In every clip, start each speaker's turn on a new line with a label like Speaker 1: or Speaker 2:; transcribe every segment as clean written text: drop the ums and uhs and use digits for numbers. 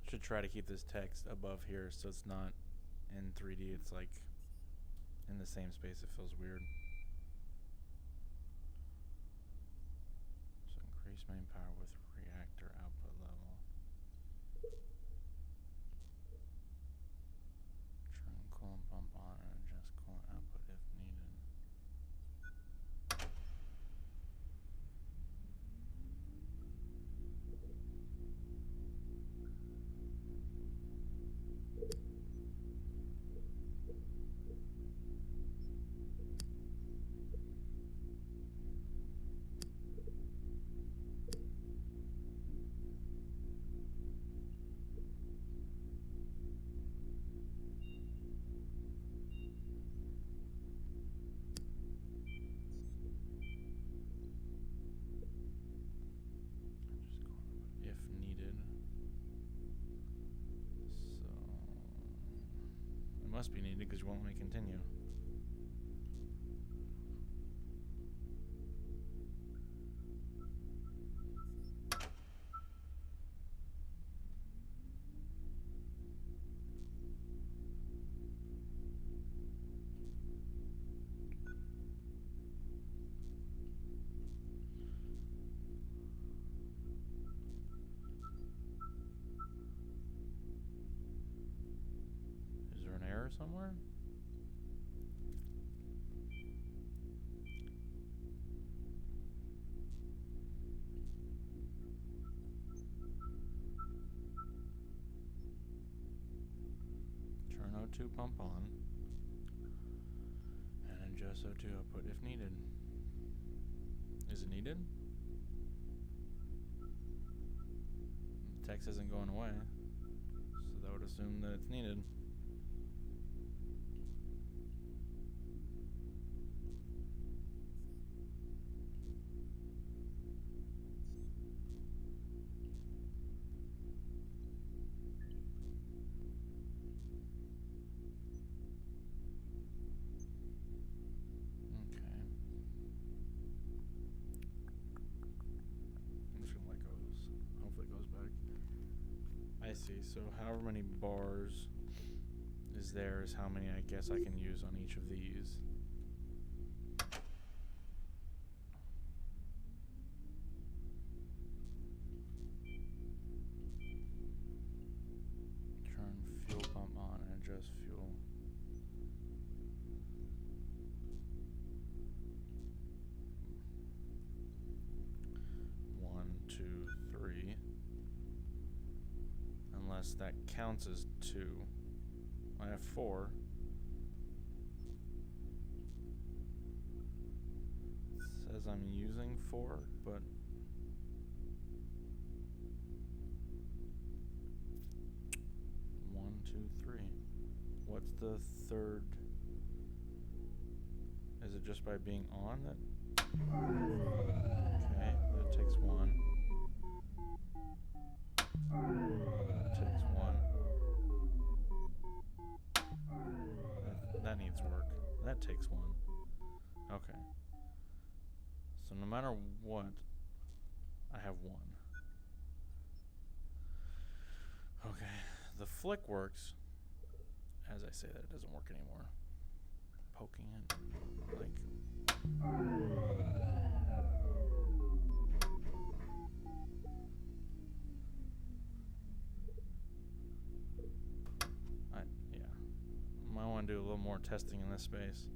Speaker 1: Should try to keep this text above here so it's not in 3D. It's like in the same space. It feels weird. So increase main power with reactor output level. Turn coolant pump on and adjust coolant output if needed. If needed. So it must be needed because you won't let me continue. Is there an error somewhere? Turn O2 pump on and adjust O2 output if needed. Is it needed? The text isn't going away, so that would assume that it's needed. I see, so however many bars is there is how many I guess I can use on each of these. Turn fuel pump on and adjust fuel. One, two, three. Unless that counts as 2. I have 4. It says I'm using 4, but one, two, three. What's the third? Is it just by being on that? Okay, that takes 1. Takes 1. That needs work. That takes 1. Okay. So no matter what, I have 1. Okay. The flick works. As I say that, it doesn't work anymore. Poking it. I want to do a little more testing in this space.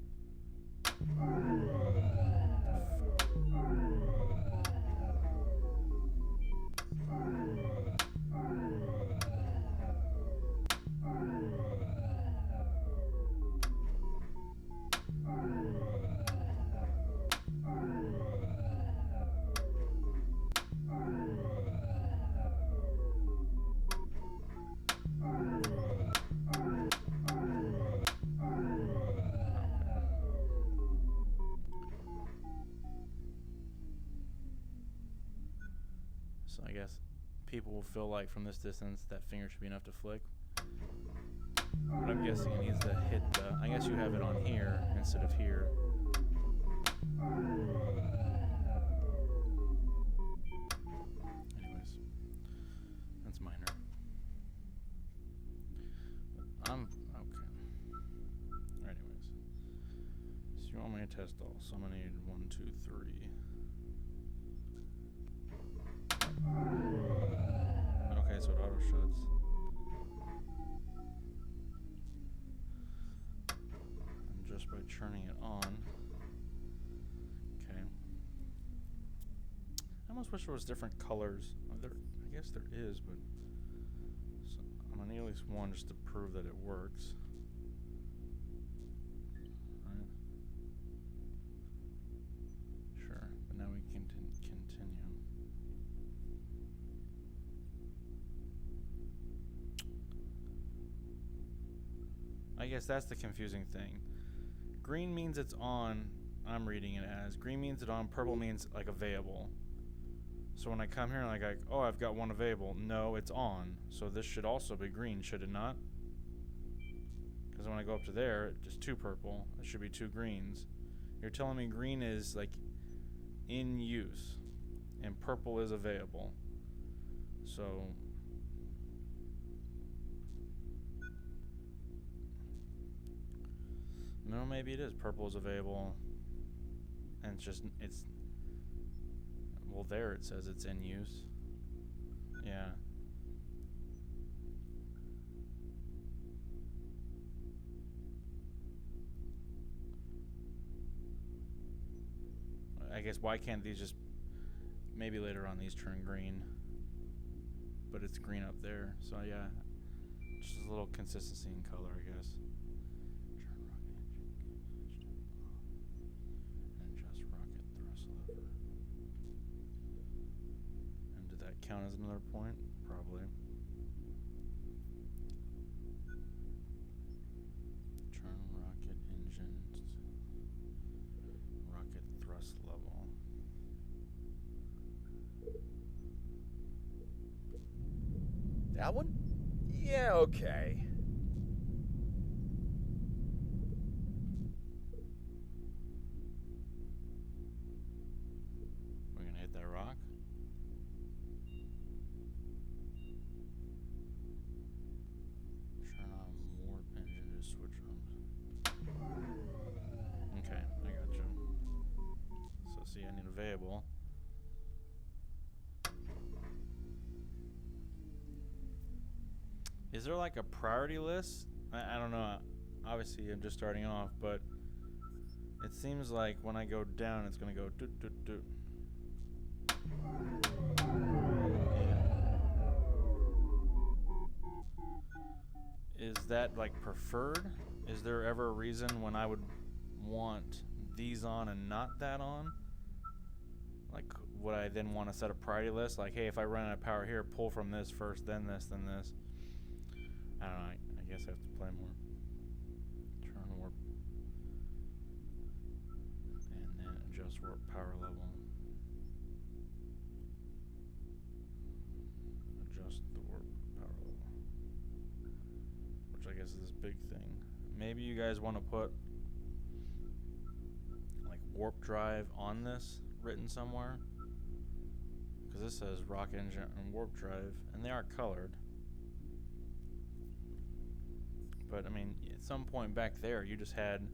Speaker 1: So I guess people will feel like from this distance that finger should be enough to flick. But I'm guessing it needs to hit the... I guess you have it on here instead of here. Anyways, that's minor. want me to test all, so I'm gonna need 1, 2, 3. Okay, so it auto shuts. And just by turning it on. Okay. I almost wish there was different colors. I guess there is, but so I'm gonna need at least one just to prove that it works. Right? Sure, but now we can continue. I guess that's the confusing thing. Green means it's on. I'm reading it as green means it's on. Purple means like available. So when I come here and like, oh, I've got one available. No, it's on. So this should also be green, should it not? Because when I go up to there, it's just 2 purple. It should be 2 greens. You're telling me green is like in use, and purple is available. So no, maybe it is. Purple is available, and it's well, there it says it's in use. Yeah. I guess why can't these just maybe later on these turn green, but it's green up there. So yeah, just a little consistency in color, I guess. Count as another point? Probably. Turn rocket engine, rocket thrust level.
Speaker 2: That one? Yeah, okay.
Speaker 1: We're gonna hit that rock. Switch on. Okay, I got you. So see, I need available. Is there like a priority list? I don't know. Obviously, I'm just starting off, but it seems like when I go down, it's gonna go doot doot doot. Is that like preferred? Is there ever a reason when I would want these on and not that on? Like, would I then want to set a priority list? Like, hey, if I run out of power here, pull from this first, then this, then this. I don't know. I guess I have to play more. Turn warp. And then adjust warp power level. Adjust the warp power level. Which I guess is this big thing. Maybe you guys want to put like warp drive on this written somewhere, because this says rocket engine and warp drive, and they are colored. But I mean, at some point back there, you just had.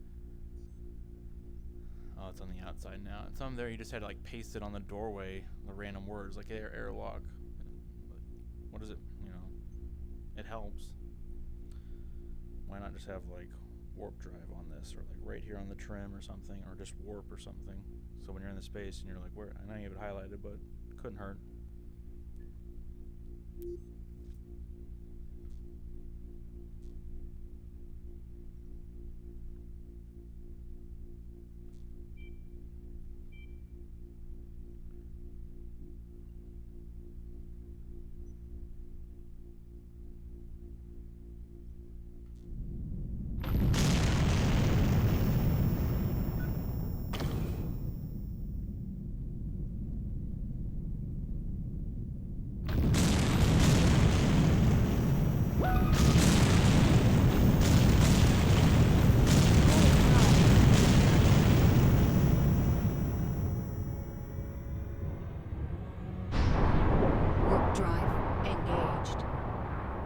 Speaker 1: Oh, it's on the outside now. At some there, you just had to like paste it on the doorway, the random words like airlock. What is it? You know, it helps. Why not just have like warp drive on this, or like right here on the trim or something, or just warp or something? So when you're in the space and you're like, where? I know you have it highlighted, but it couldn't hurt.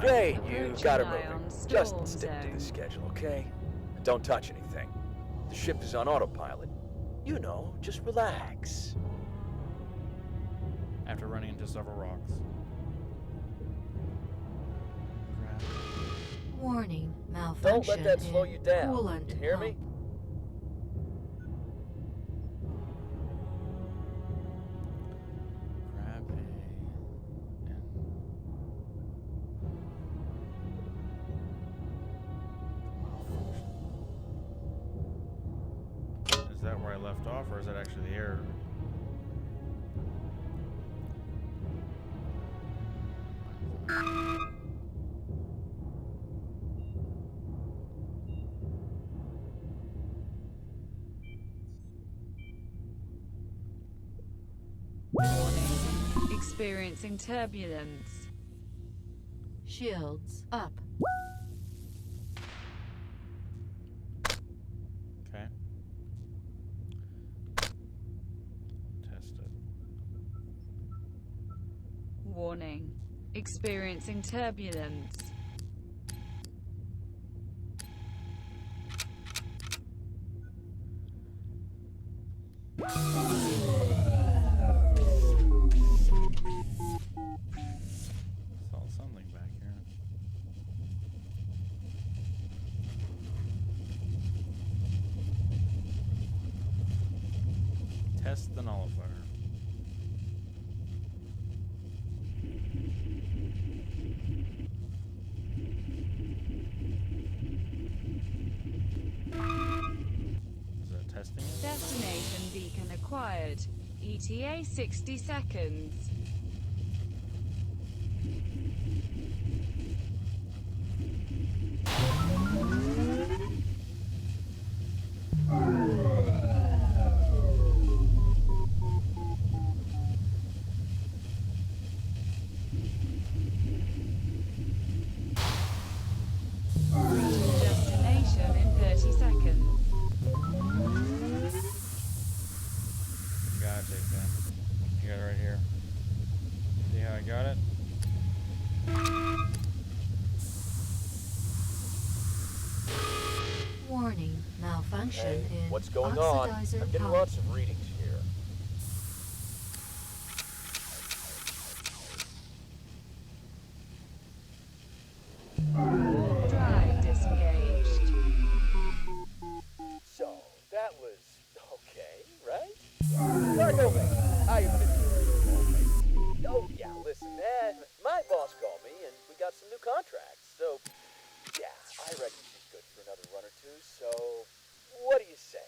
Speaker 2: Great, you got it moving. Just stick to the schedule, okay? Don't touch anything. The ship is on autopilot. You know, just relax.
Speaker 1: After running into several rocks.
Speaker 3: Warning, malfunction.
Speaker 2: Don't let that slow you down.
Speaker 3: Coolant
Speaker 2: You hear
Speaker 3: pump.
Speaker 2: me?
Speaker 1: Grab A and is that where I left off, or is that actually the error?
Speaker 4: Warning. Experiencing turbulence.
Speaker 3: Shields up.
Speaker 1: Okay. Test it.
Speaker 4: Warning. Experiencing turbulence.
Speaker 1: Saw something back here. Test the nullifier. Is that testing it?
Speaker 4: Destination beacon acquired. ETA 60 seconds. Reaching destination in 30 seconds.
Speaker 1: Gotta take that. You got it right here. See how I got it?
Speaker 3: Warning, malfunction
Speaker 2: Hey,
Speaker 3: in
Speaker 2: what's going on?
Speaker 3: oxidizer
Speaker 2: I'm getting
Speaker 3: pump.
Speaker 2: lots of readings here.
Speaker 4: Drive disengaged.
Speaker 2: So, that was okay, right? Cargo mate, I have been doing. Oh, yeah, listen, man. My boss called me and we got some new contracts. So, yeah, I reckon she's good for another run or two. So, what do you say?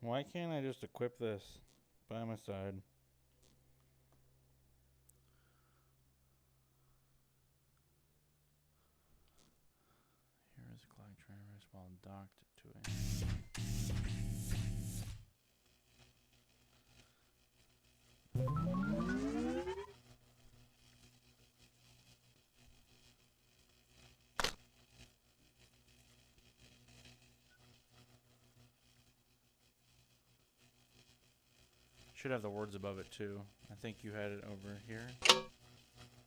Speaker 1: Why can't I just equip this by my side? Here is a clock traverse while docked to a... Should have the words above it too. I think you had it over here.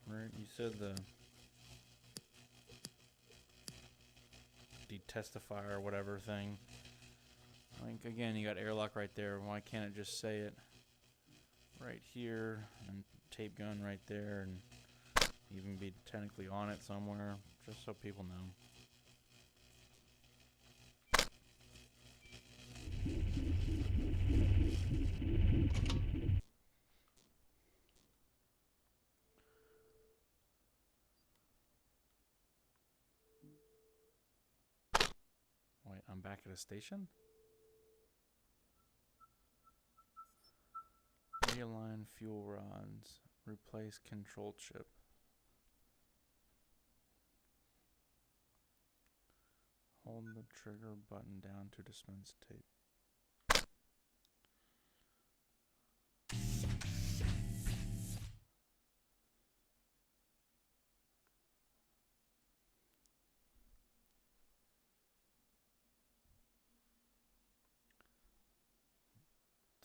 Speaker 1: Where you said the detestify or whatever thing. Like again, you got airlock right there. Why can't it just say it right here and tape gun right there and even be technically on it somewhere, just so people know. Wait, I'm back at a station? Realign fuel rods. Replace control chip. Hold the trigger button down to dispense tape.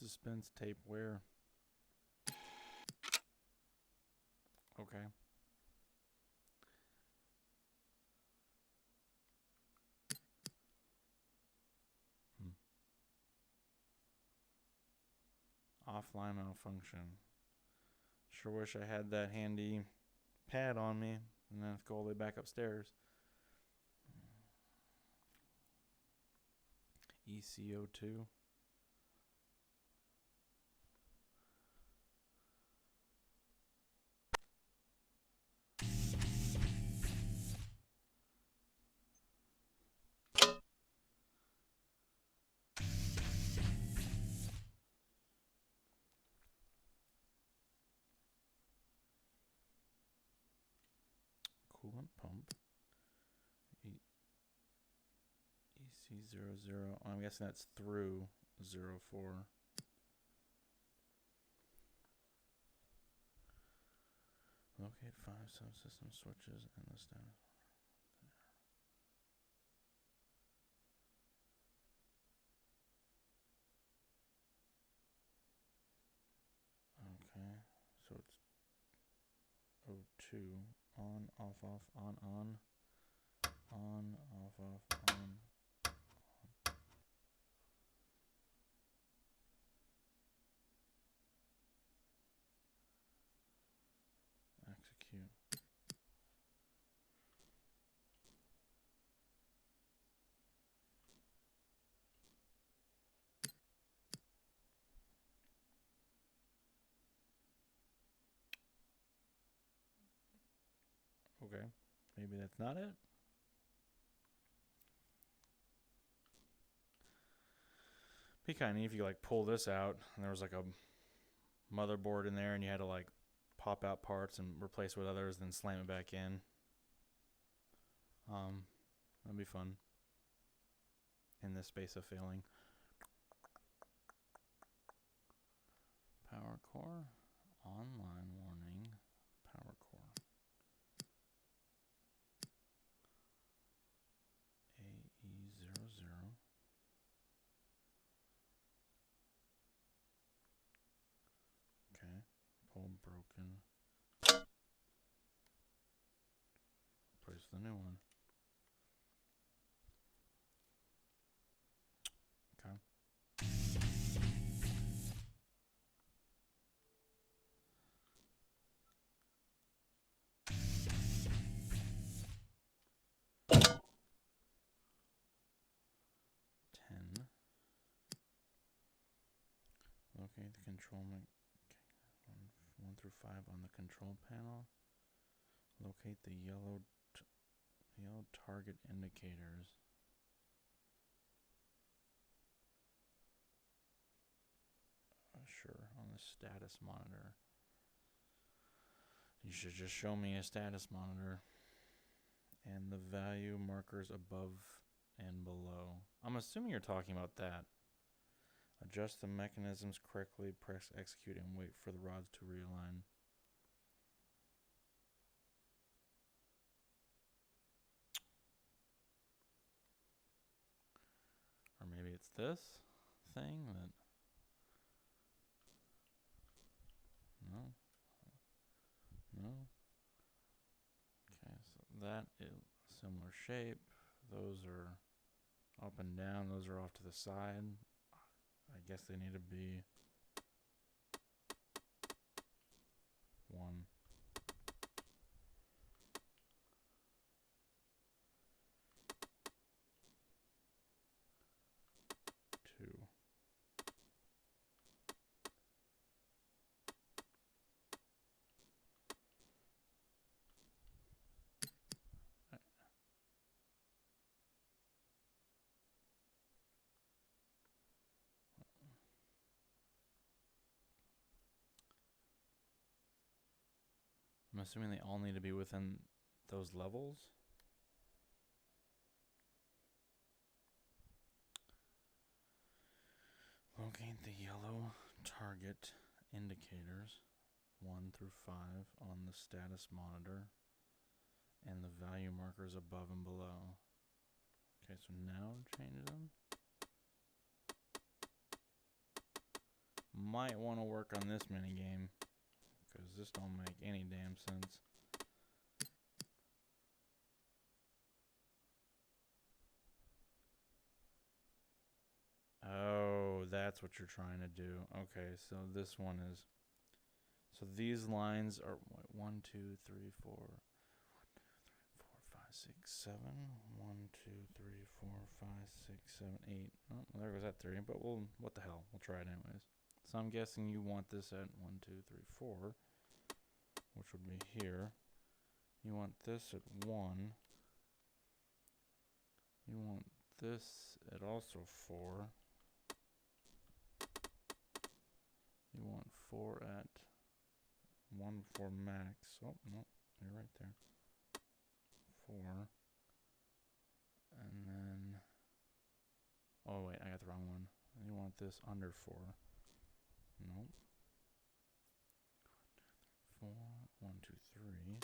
Speaker 1: Dispense tape where? Okay. Offline malfunction. Sure wish I had that handy pad on me, and then I have to go all the way back upstairs. ECO2. Coolant pump. EC00. I'm guessing that's through 04. Locate 5 subsystem switches and the status. Okay, so it's O2. On, off, off, on, off, on. Execute. Okay, maybe that's not it. Be kind of neat if you like pull this out and there was like a motherboard in there and you had to like pop out parts and replace with others, then slam it back in. That'd be fun. In this space of failing. Power core. Online warning. Power core. AE00. Okay. Pole broken. Place the new one. Okay. Locate the control one through 5 on the control panel. Locate the yellow target indicators. Sure, on the status monitor. You should just show me a status monitor and the value markers above and below. I'm assuming you're talking about that. Adjust the mechanisms correctly, press execute, and wait for the rods to realign. Or maybe it's this thing that... No. No. Okay, so that is similar shape. Those are up and down. Those are off to the side. I guess they need to be 1. 2. I'm assuming they all need to be within those levels. Locate the yellow target indicators 1 through 5 on the status monitor and the value markers above and below. Okay, so now change them. Might want to work on this minigame because this don't make any damn sense. Oh, that's what you're trying to do. Okay, so this one is... So these lines are 1, 2, 3, 4, 1, 2, 3, 4, 5, 6, 7. 1, 2, 3, 4, 5, 6, 7, 8. Oh, well, there goes that 3. But we'll, what the hell? We'll try it anyways. So I'm guessing you want this at 1, 2, 3, 4, which would be here. You want this at 1. You want this at also 4. You want 4 at 1 for max. Oh, no, you're right there. 4. And then... Oh, wait, I got the wrong one. You want this under 4. Nope. 4, 1, 2, 3.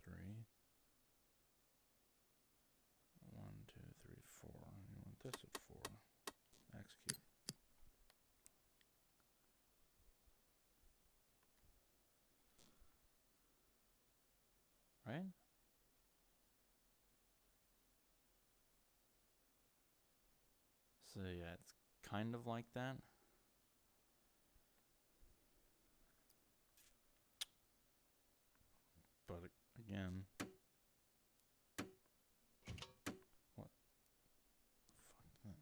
Speaker 1: 3. 1, 2, 3, 4. You want this at 4. Execute. Right? So yeah, it's kind of like that. But again, what? Fuck that.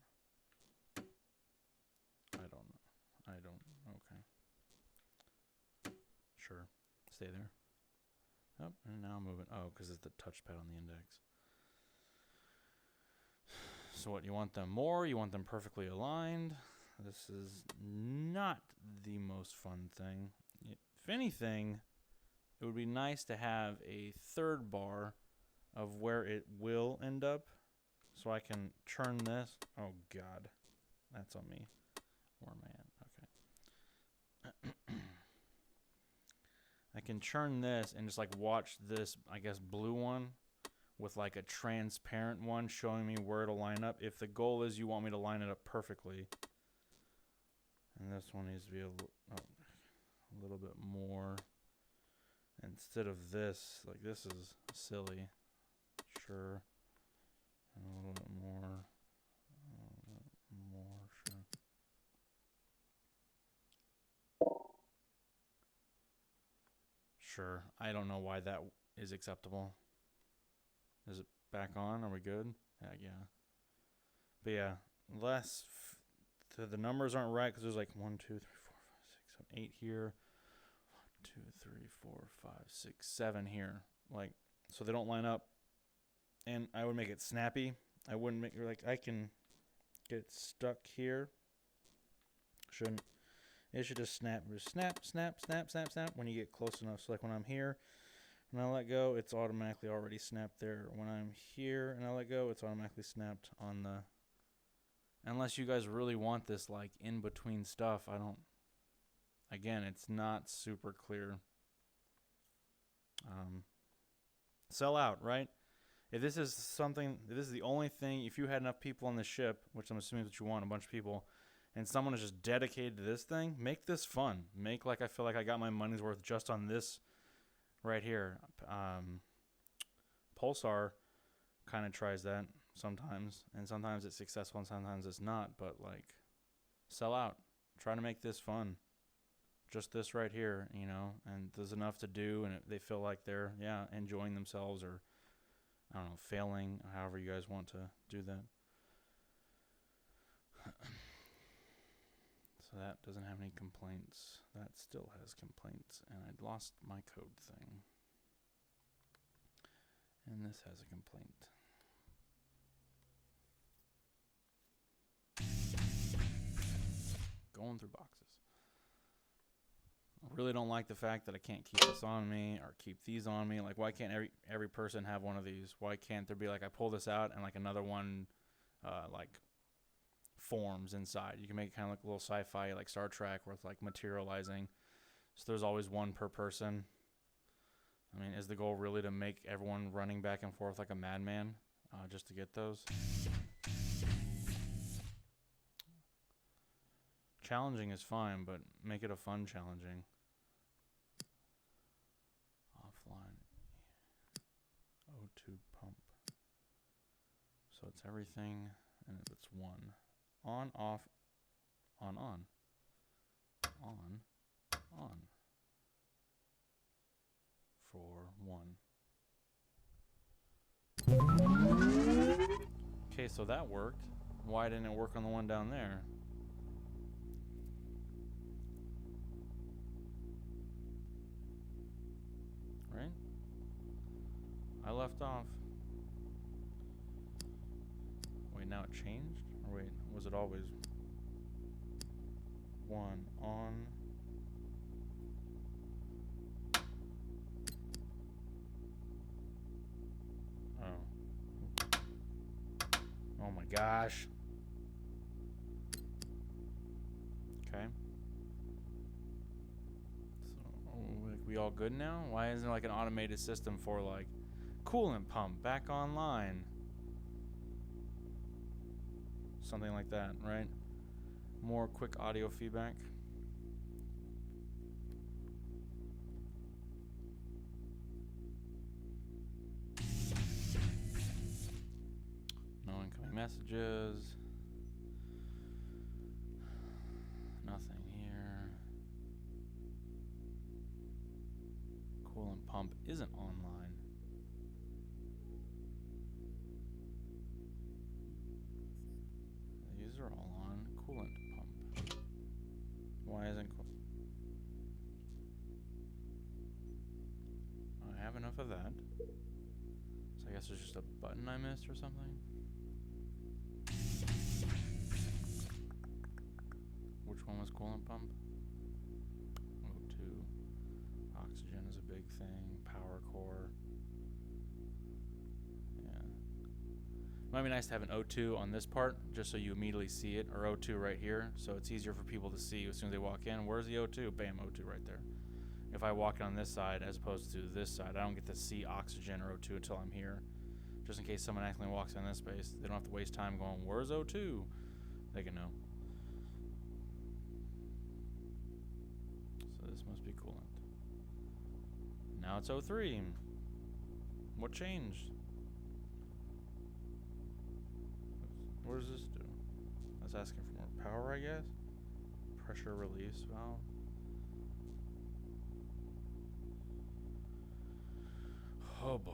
Speaker 1: I don't know. I don't. Okay. Sure. Stay there. Oh, and now I'm moving. Oh, because it's the touchpad on the index. So what, you want them more? You want them perfectly aligned? This is not the most fun thing. If anything, it would be nice to have a third bar of where it will end up. So I can churn this. Oh, God. That's on me. Where am I at? Okay. I can churn this and just like watch this, I guess, blue one with like a transparent one showing me where to line up. If the goal is you want me to line it up perfectly. And this one needs to be a little bit more. Instead of this, like this is silly. Sure. And a little bit more. A little bit more, sure. Sure. I don't know why that is acceptable. Is it back on? Are we good? Yeah. But yeah, the numbers aren't right because there's like 1, 2, 3, 4, 5, 6, 7, 8 here. 1, 2, 3, 4, 5, 6, 7 here. Like, so they don't line up. And I would make it snappy. I wouldn't make like I can get stuck here. Shouldn't. It should just snap, snap when you get close enough. So like when I'm here and I let go, it's automatically already snapped there. When I'm here and I let go, it's automatically snapped on the... Unless you guys really want this like in between stuff, I don't... Again, it's not super clear. Sell out, right? If this is the only thing, if you had enough people on the ship, which I'm assuming that you want, a bunch of people, and someone is just dedicated to this thing, make this fun. Make like I feel like I got my money's worth just on this right here. Pulsar kind of tries that sometimes, and sometimes it's successful and sometimes it's not, but like sell out. Try to make this fun. Just this right here, you know, and there's enough to do, and they feel like they're, enjoying themselves or, I don't know, failing, however you guys want to do that. So that doesn't have any complaints. That still has complaints, and I lost my code thing. And this has a complaint. Going through boxes. I really don't like the fact that I can't keep this on me or keep these on me. Like, why can't every person have one of these? Why can't there be like I pull this out and like another one, like forms inside? You can make it kind of like a little sci-fi, like Star Trek, where it's like materializing. So there's always one per person. I mean, is the goal really to make everyone running back and forth like a madman, just to get those? Challenging is fine, but make it a fun challenging. Offline. O2 pump. So it's everything, and it's one. On, off, on, on. On, on. For 1. Okay, so that worked. Why didn't it work on the one down there? Right? I left off. Wait, now it changed? Or wait, was it always 1 on? Oh. Oh my gosh. Okay. So, like, we all good now? Why isn't there like an automated system for like coolant pump back online? Something like that, right? More quick audio feedback. No incoming messages. Nothing here. Coolant pump isn't online. These are all on. Coolant pump. Why isn't I have enough of that. So I guess there's just a button I missed or something. Which one was coolant pump? O2. Oxygen is a big thing. Power core. Yeah. It might be nice to have an O2 on this part, just so you immediately see it, or O2 right here, so it's easier for people to see as soon as they walk in. Where's the O2? Bam, O2 right there. If I walk in on this side as opposed to this side, I don't get to see oxygen or O2 until I'm here. Just in case someone accidentally walks in this space, they don't have to waste time going, where's O2? They can know. So this must be coolant. Now it's O3. What changed? What does this do? That's asking for more power, I guess. Pressure release valve. Oh boy.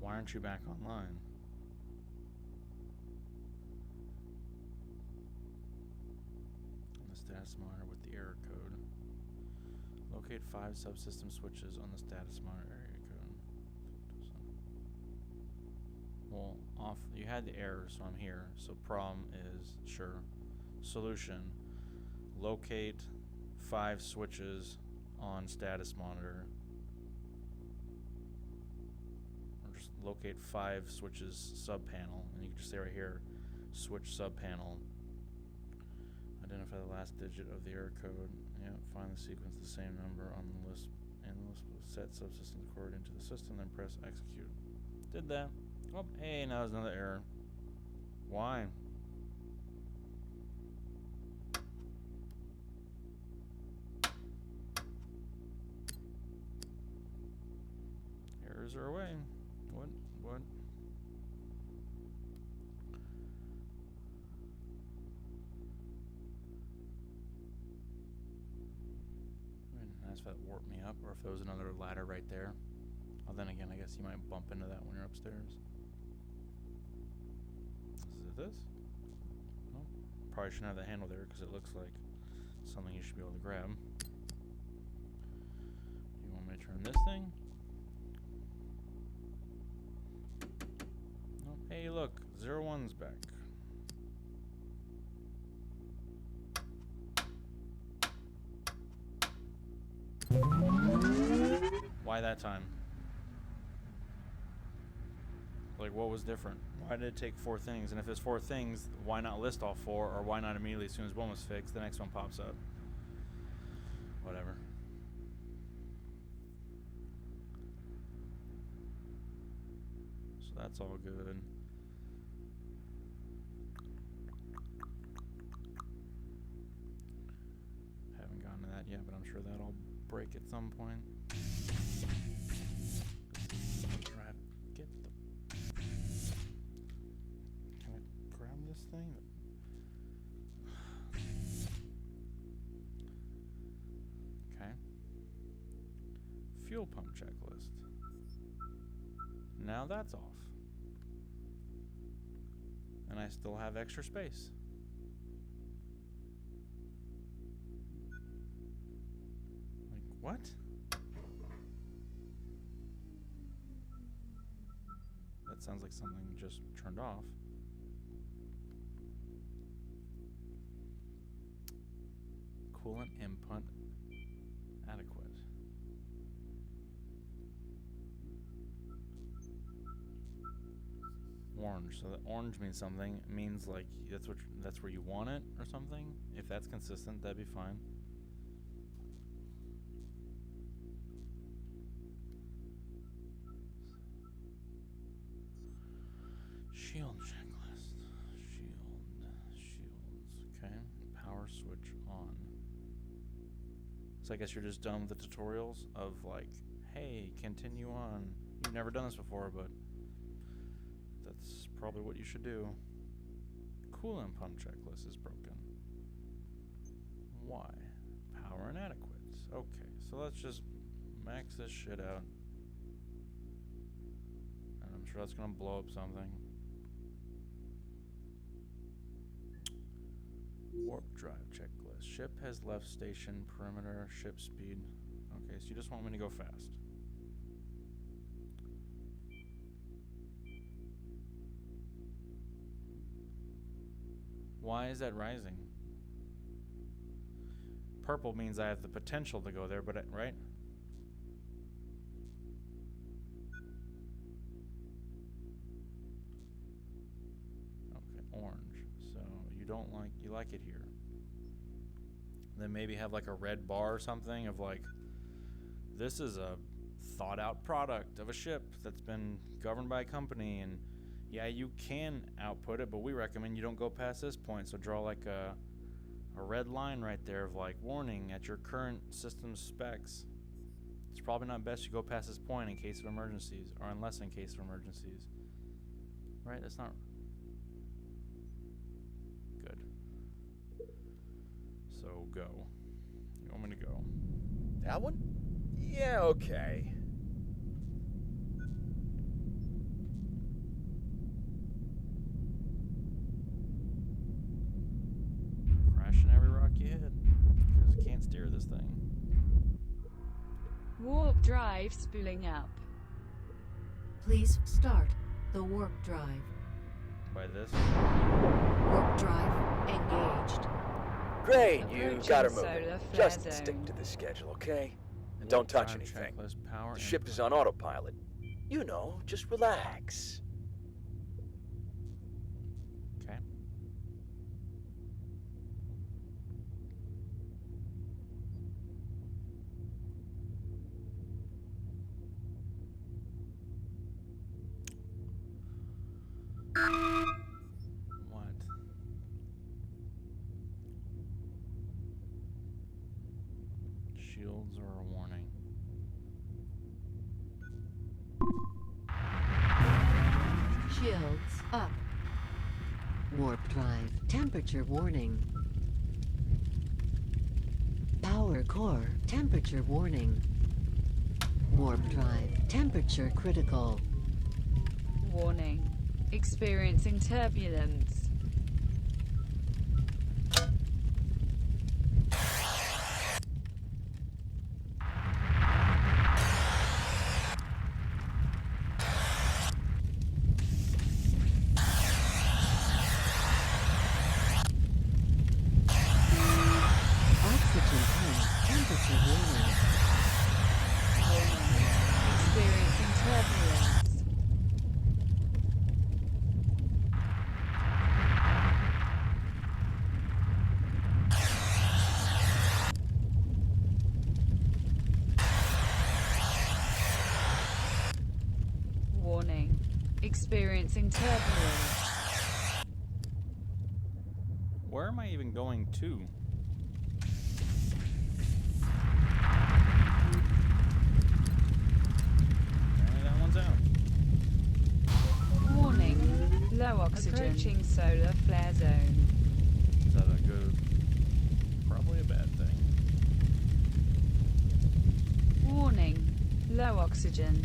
Speaker 1: Why aren't you back online? On the status monitor with the error code. Locate 5 subsystem switches on the status monitor area code. Well, off. You had the error, so I'm here. So problem is, sure. Solution. Locate 5 switches on status monitor. Locate 5 switches sub panel, and you can just say right here, switch sub panel. Identify the last digit of the error code. Yeah, find the sequence the same number on the list, and the list will set subsystems according to the system, then press execute. Did that. Oh, hey, now there's another error. Why? Errors are away. What? Nice if that warped me up, or if there was another ladder right there. Oh, then again, I guess you might bump into that when you're upstairs. Is it this? Nope. Probably shouldn't have the handle there because it looks like something you should be able to grab. You want me to turn this thing? Hey, look, 01's back. Why that time? Like, what was different? Why did it take 4 things? And if it's 4 things, why not list all 4? Or why not immediately, as soon as one was fixed, the next one pops up? Whatever. So that's all good. Haven't gotten to that yet, but I'm sure that'll break at some point. Drive. Get the. Can I grab this thing? Okay. Fuel pump checklist. Now that's off. And I still have extra space. Like, what? That sounds like something just turned off. Coolant input adequate. Orange. So the orange means something. It means like that's where you want it or something. If that's consistent, that'd be fine. Shield checklist. Shields. Okay. Power switch on. So I guess you're just done with the tutorials of like, hey, continue on. You've never done this before, but that's probably what you should do. Coolant pump checklist is broken. Why? Power inadequate. Okay, so let's just max this shit out. And I'm sure that's gonna blow up something. Warp drive checklist. Ship has left station perimeter. Ship speed. Okay, so you just want me to go fast. Why is that rising? Purple means I have the potential to go there, but right? Okay, orange. So you like it here. Then maybe have like a red bar or something of like, this is a thought out product of a ship that's been governed by a company, and yeah, you can output it, but we recommend you don't go past this point. So draw like a red line right there of like, warning, at your current system specs, it's probably not best you go past this point in case of emergencies, or unless in case of emergencies. Right? That's not good. So go. You want me to go?
Speaker 2: That one? Yeah, okay.
Speaker 1: Crashing every rock you hit, because you can't steer this thing.
Speaker 4: Warp drive spooling up.
Speaker 3: Please start the warp drive.
Speaker 1: By this?
Speaker 3: Warp drive engaged.
Speaker 2: Great, you
Speaker 4: Approaching
Speaker 2: got her
Speaker 4: solar
Speaker 2: moving.
Speaker 4: flare
Speaker 2: Just
Speaker 4: zone.
Speaker 2: stick to the schedule, okay? And don't touch
Speaker 1: Drive
Speaker 2: anything.
Speaker 1: checklist, power
Speaker 2: The ship
Speaker 1: input.
Speaker 2: is on autopilot. You know, just relax.
Speaker 1: Okay. What? Shields or a warning?
Speaker 3: Shields up. Warp drive temperature warning. Power core temperature warning. Warp drive temperature critical.
Speaker 4: Warning. Experiencing turbulence. Experiencing turbulence.
Speaker 1: Where am I even going to? Apparently that one's out.
Speaker 4: Warning. Low oxygen. Approaching solar flare zone.
Speaker 1: Is that a good? Probably a bad thing.
Speaker 4: Warning. Low oxygen.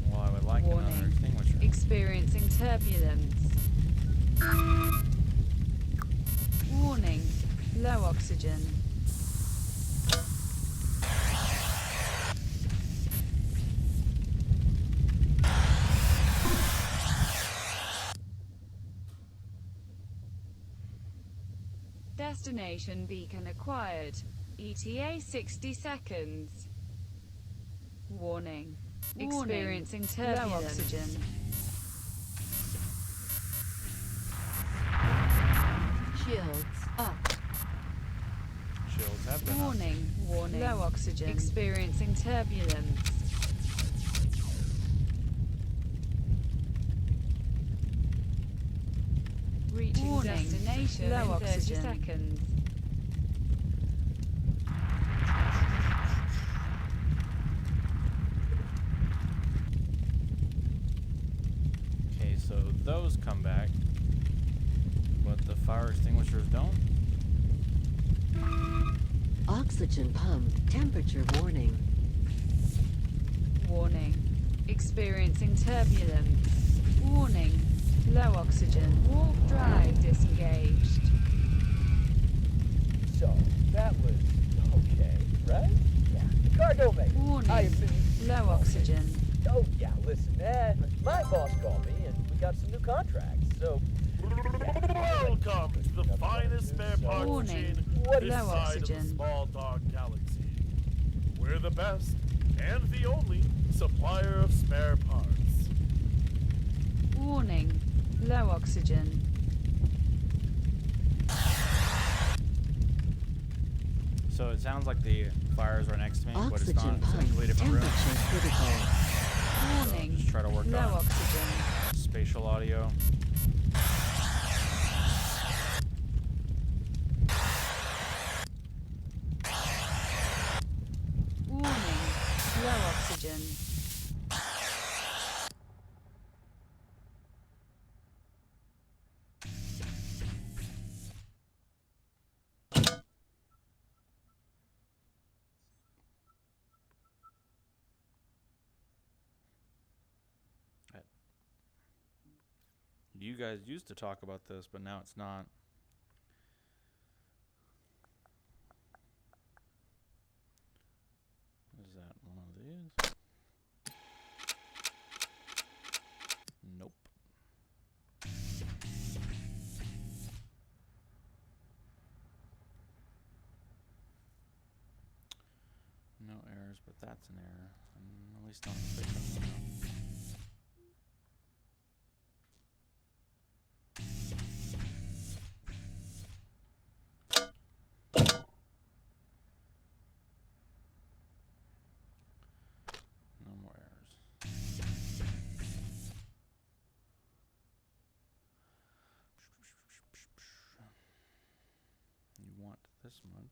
Speaker 1: Well, I would like another
Speaker 4: Warning.
Speaker 1: extinguisher.
Speaker 4: Experiencing turbulence. Warning. Low oxygen. Destination beacon acquired. ETA 60 seconds. Warning. Experiencing turbulence. Low oxygen.
Speaker 3: Shields up.
Speaker 1: Shields have been up.
Speaker 4: Warning. Warning. Low oxygen. Experiencing turbulence. Reaching destination low in 30 oxygen. Seconds.
Speaker 1: Okay, so those come back, but the fire extinguishers don't.
Speaker 3: Oxygen pump. Temperature warning.
Speaker 4: Warning. Experiencing turbulence. Warning. Low oxygen. Warp drive disengaged.
Speaker 2: So, that was okay, right? Yeah. Cargo mate.
Speaker 4: Warning.
Speaker 2: I have been...
Speaker 4: Low oxygen.
Speaker 2: Oh, yeah, listen, man. My boss called me, and we got some new contracts, so...
Speaker 5: Welcome to the finest spare parts
Speaker 4: Warning.
Speaker 5: chain
Speaker 2: What
Speaker 5: this
Speaker 4: low
Speaker 5: side of
Speaker 4: oxygen.
Speaker 5: the small dog galaxy. We're the best and the only supplier of spare parts.
Speaker 4: Warning. Low oxygen.
Speaker 1: So it sounds like the fires are next to me, but it's
Speaker 3: Oxygen
Speaker 1: not. It's in a
Speaker 3: pump.
Speaker 1: completely different room.
Speaker 3: Temperature critical.
Speaker 4: Warning.
Speaker 1: Just try to work
Speaker 4: Low
Speaker 1: on
Speaker 4: oxygen.
Speaker 1: spatial audio.
Speaker 4: Warning. Low oxygen.
Speaker 1: You guys used to talk about this, but now it's not. Is that one of these? Nope. No errors, but that's an error. At least not the big one. No more errors. You want this much.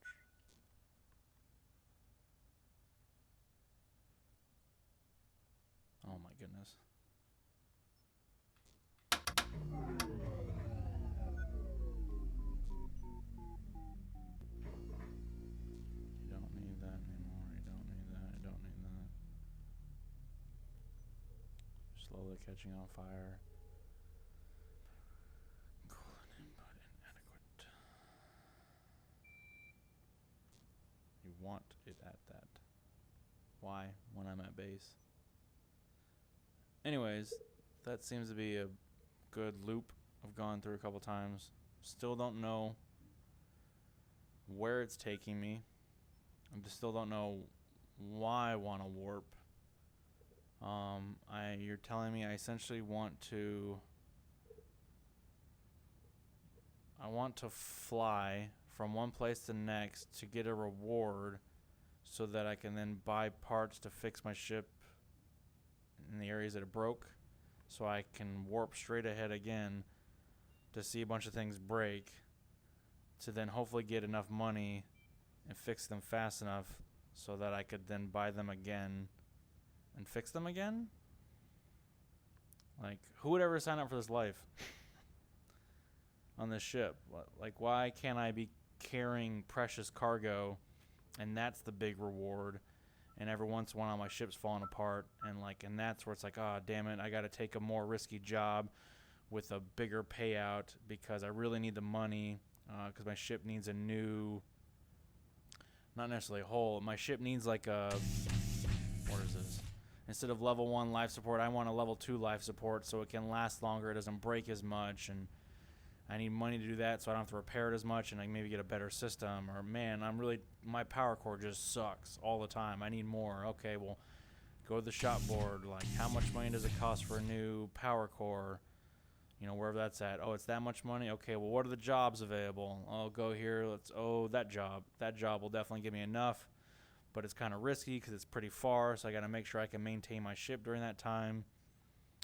Speaker 1: Oh my goodness. You don't need that anymore. You don't need that. You don't need that. Slowly catching on fire. Coolant input inadequate. You want it at that. Why? When I'm at base. Anyways, that seems to be a good loop I've gone through a couple times. Still don't know where it's taking me. I just still don't know why I want to warp. You're telling me I essentially want to fly from one place to the next to get a reward so that I can then buy parts to fix my ship in the areas that it broke. so I can warp straight ahead again to see a bunch of things break, to then hopefully get enough money and fix them fast enough so that I could then buy them again and fix them again? Like, who would ever sign up for this life on this ship? Like, why can't I be carrying precious cargo and that's the big reward, and every once in a while my ship's falling apart, and that's where it's like, oh damn it, I got to take a more risky job with a bigger payout because I really need the money, because my ship needs a new, not necessarily hull, my ship needs like a, what is this, instead of level 1 life support, I want a level 2 life support so it can last longer, it doesn't break as much, and I need money to do that so I don't have to repair it as much, and I maybe get a better system. Or, man, my power core just sucks all the time. I need more. Okay, well, go to the shop board. Like, how much money does it cost for a new power core? You know, wherever that's at. Oh, it's that much money? Okay, well, what are the jobs available? Oh, go here. That job. That job will definitely give me enough, but it's kind of risky because it's pretty far, so I got to make sure I can maintain my ship during that time.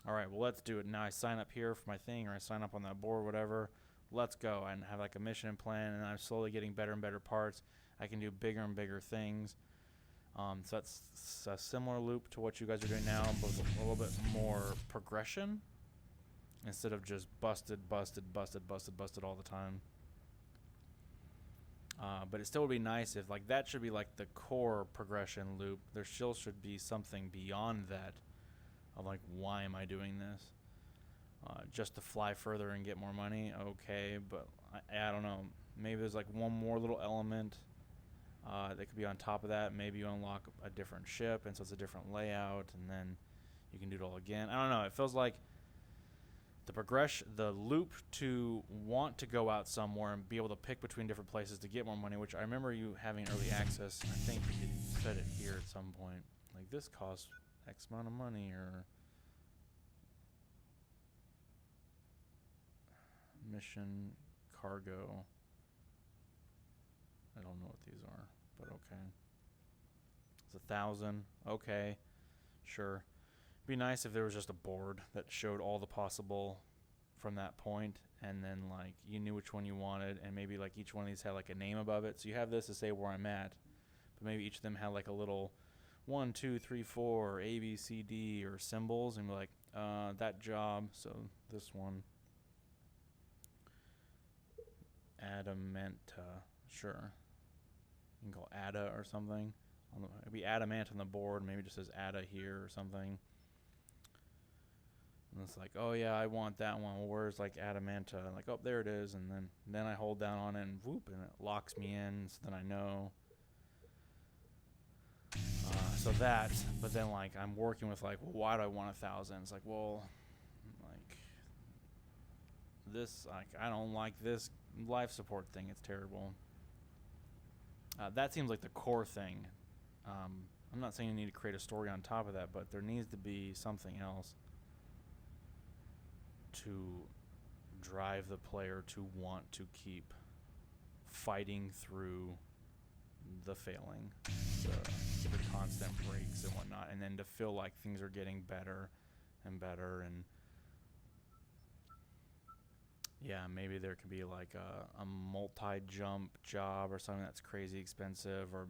Speaker 1: All right, well, let's do it. Now I sign up here for my thing, or I sign up on that board, whatever. Let's go. And have like a mission plan, and I'm slowly getting better and better parts. I can do bigger and bigger things. So that's a similar loop to what you guys are doing now, but with a little bit more progression instead of just busted all the time. But it still would be nice if, like, that should be like the core progression loop. There still should be something beyond that. Of like, why am I doing this? Just to fly further and get more money? Okay, but I don't know. Maybe there's like one more little element that could be on top of that. Maybe you unlock a different ship, and so it's a different layout, and then you can do it all again. I don't know. It feels like the loop to want to go out somewhere and be able to pick between different places to get more money, which I remember you having early access. I think it said it here at some point. Like, this costs X amount of money, or mission cargo. I don't know what these are, but okay. It's 1,000. Okay, sure. It'd be nice if there was just a board that showed all the possible from that point, and then like you knew which one you wanted, and maybe like each one of these had like a name above it. So you have this to say where I'm at, but maybe each of them had like a little 1, 2, 3, 4, A, B, C, D, or symbols, and be like, that job, so this one. Adamanta, sure. You can call Ada or something. It'd be Adamant on the board, maybe it just says Ada here or something. And it's like, oh yeah, I want that one. Well, where's like Adamanta? I'm like, oh, there it is, and then I hold down on it and whoop, and it locks me in, so then I know. So that, but then like I'm working with like, well, why do I want 1,000? It's like, well, like this, like I don't like this life support thing. It's terrible. That seems like the core thing. I'm not saying you need to create a story on top of that, but there needs to be something else to drive the player to want to keep fighting through the failing, the constant breaks and whatnot, and then to feel like things are getting better and better. And yeah, maybe there could be like a multi-jump job or something that's crazy expensive, or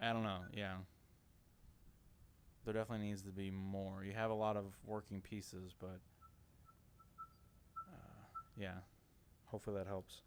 Speaker 1: I don't know. Yeah, there definitely needs to be more. You have a lot of working pieces, but yeah, hopefully that helps.